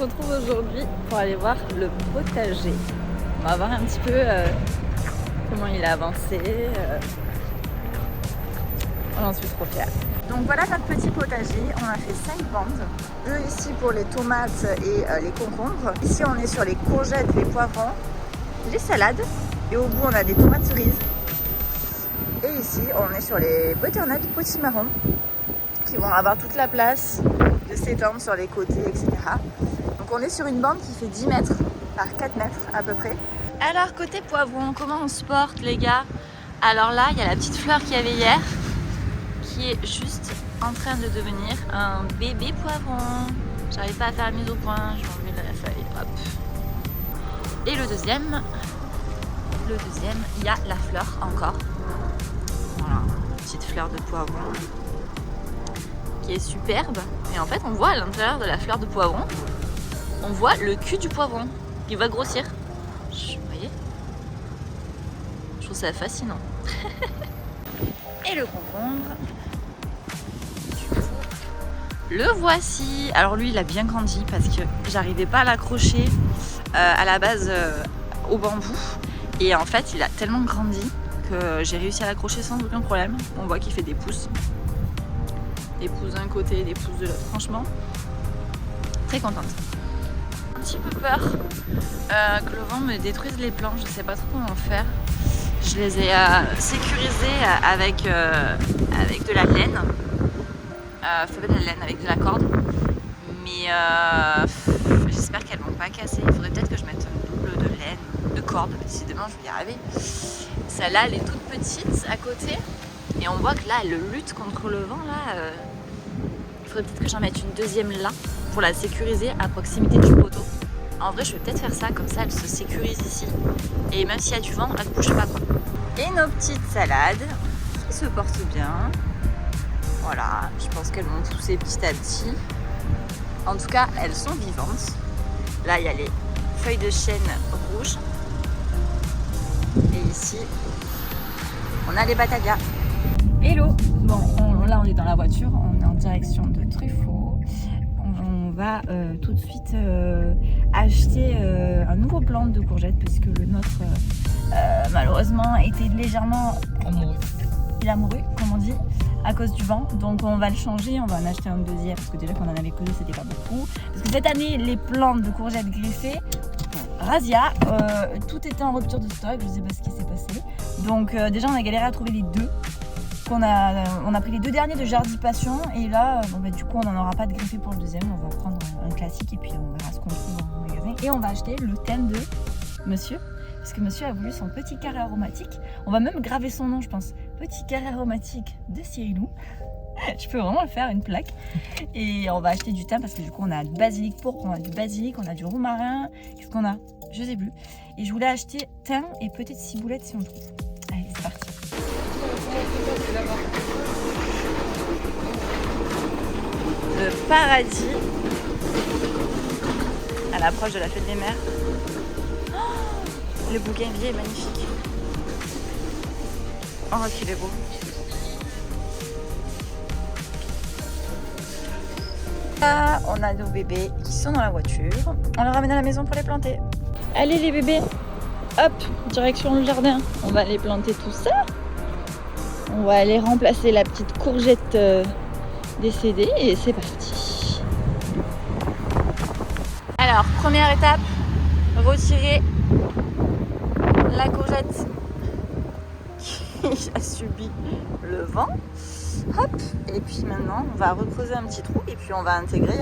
se retrouve aujourd'hui pour aller voir le potager. On va voir un petit peu comment il a avancé. J'en suis trop fière. Donc voilà notre petit potager. On a fait 5 bandes. 2 ici pour les tomates et les concombres. Ici on est sur les courgettes, les poivrons, les salades. Et au bout on a des tomates cerises. Et ici on est sur les butternuts potimarron qui vont avoir toute la place de s'étendre sur les côtés, etc. Donc on est sur une bande qui fait 10 mètres par 4 mètres à peu près. Alors côté poivron, comment on se porte les gars? Alors là, il y a la petite fleur qu'il y avait hier qui est juste en train de devenir un bébé poivron. J'arrive pas à faire la mise au point, je vais enlever la feuille, hop. Et le deuxième, il y a la fleur encore. Voilà, petite fleur de poivron qui est superbe. Et en fait, on voit à l'intérieur de la fleur de poivron, on voit le cul du poivron qui va grossir. Vous voyez? Je trouve ça fascinant. Et le concombre, le voici. Alors lui, il a bien grandi parce que j'arrivais pas à l'accrocher à la base au bambou. Et en fait, il a tellement grandi que j'ai réussi à l'accrocher sans aucun problème. On voit qu'il fait des pousses. Des pousses d'un côté, des pousses de l'autre. Franchement, très contente. Un petit peu peur que le vent me détruise les plants. Je sais pas trop comment faire. Je les ai sécurisés avec de la laine. Ça fait de la laine avec de la corde. Mais j'espère qu'elles vont pas casser. Il faudrait peut-être que je mette un double de laine, de corde. Décidément, je vais y arriver. Celle-là, elle est toute petite à côté. Et on voit que là, elle lutte contre le vent. Là, il faudrait peut-être que j'en mette une deuxième là pour la sécuriser à proximité du poteau. En vrai, je vais peut-être faire ça, comme ça, elle se sécurise ici. Et même s'il y a du vent, elle ne bouge pas, quoi. Et nos petites salades qui se portent bien. Voilà, je pense qu'elles vont pousser petit à petit. En tout cas, elles sont vivantes. Là, il y a les feuilles de chêne rouges. Et ici, on a les batagas. Hello! Bon, là on est dans la voiture, on est en direction de Truffaut. On va tout de suite acheter un nouveau plant de courgettes puisque le nôtre malheureusement était légèrement il a mouru, comme on dit, à cause du vent. Donc on va le changer, on va en acheter un deuxième parce que déjà qu'on en avait connu c'était pas beaucoup. Parce que cette année les plantes de courgettes greffées, razzia, tout était en rupture de stock, je sais pas ce qui s'est passé. Donc déjà on a galéré à trouver les deux. On a pris les 2 derniers de Jardy Passion et là du coup on n'en aura pas de greffé pour le deuxième. On va prendre un classique et puis on verra ce qu'on trouve dans le magasin. Et on va acheter le thème de monsieur, parce que monsieur a voulu son petit carré aromatique. On va même graver son nom, je pense. Petit carré aromatique de Cyrilou. Je peux vraiment le faire, une plaque. Et on va acheter du thym parce que du coup on a du basilic pourpre, on a du basilic, on a du romarin. Qu'est-ce qu'on a? Je sais plus. Et je voulais acheter thym et peut-être ciboulette si on trouve. Allez, c'est parti. Le paradis à l'approche de la fête des mers. Oh, le bougainvillier est magnifique. Oh qu'il est beau. Là, on a nos bébés qui sont dans la voiture. On les ramène à la maison pour les planter. Allez les bébés, hop, direction le jardin. On va les planter tout ça. On va aller remplacer la petite courgette décédée et c'est parti. Alors, première étape, retirer la courgette qui a subi le vent. Hop, et puis maintenant, on va recreuser un petit trou et puis on va intégrer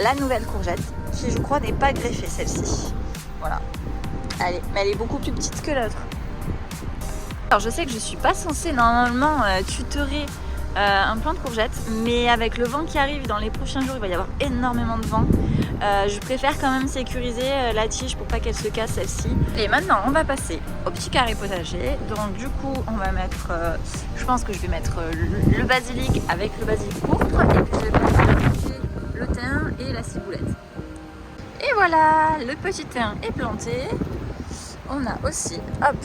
la nouvelle courgette qui, je crois, n'est pas greffée celle-ci. Voilà. Allez, mais elle est beaucoup plus petite que l'autre. Alors je sais que je suis pas censée normalement tutorer un plant de courgettes, mais avec le vent qui arrive dans les prochains jours, il va y avoir énormément de vent. Je préfère quand même sécuriser la tige pour pas qu'elle se casse celle-ci. Et maintenant on va passer au petit carré potager. Donc du coup on va mettre, je pense que je vais mettre le basilic avec le basilic pourpre et puis je vais mettre le thym et la ciboulette. Et voilà, le petit thym est planté. On a aussi, hop,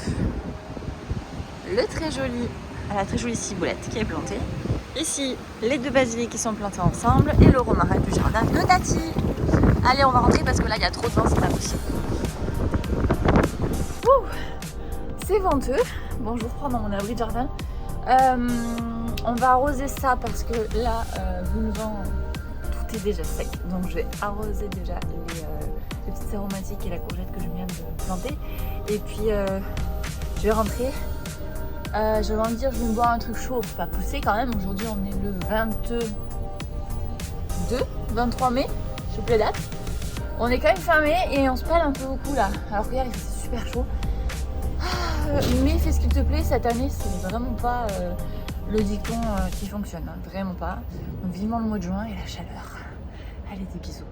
la très jolie ciboulette qui est plantée. Ici, les 2 basilics qui sont plantés ensemble et le romarin du jardin de Nati. Allez, on va rentrer parce que là il y a trop de vent, c'est pas possible. Ouh, c'est venteux. Bon, je vous reprends dans mon abri de jardin. On va arroser ça parce que là, vu le vent, tout est déjà sec. Donc je vais arroser déjà les petites aromatiques et la courgette que je viens de planter. Et puis je vais rentrer. Je vais me dire, je vais me boire un truc chaud pour pas pousser quand même. Aujourd'hui, on est le 23 mai. Je vous la date. On est quand même fermé et on se pèle un peu beaucoup là. Alors que hier, il faisait super chaud. Mais fais ce qu'il te plaît, cette année, c'est vraiment pas le dicton qui fonctionne. Hein. Vraiment pas. Donc vivement le mois de juin et la chaleur. Allez, des bisous.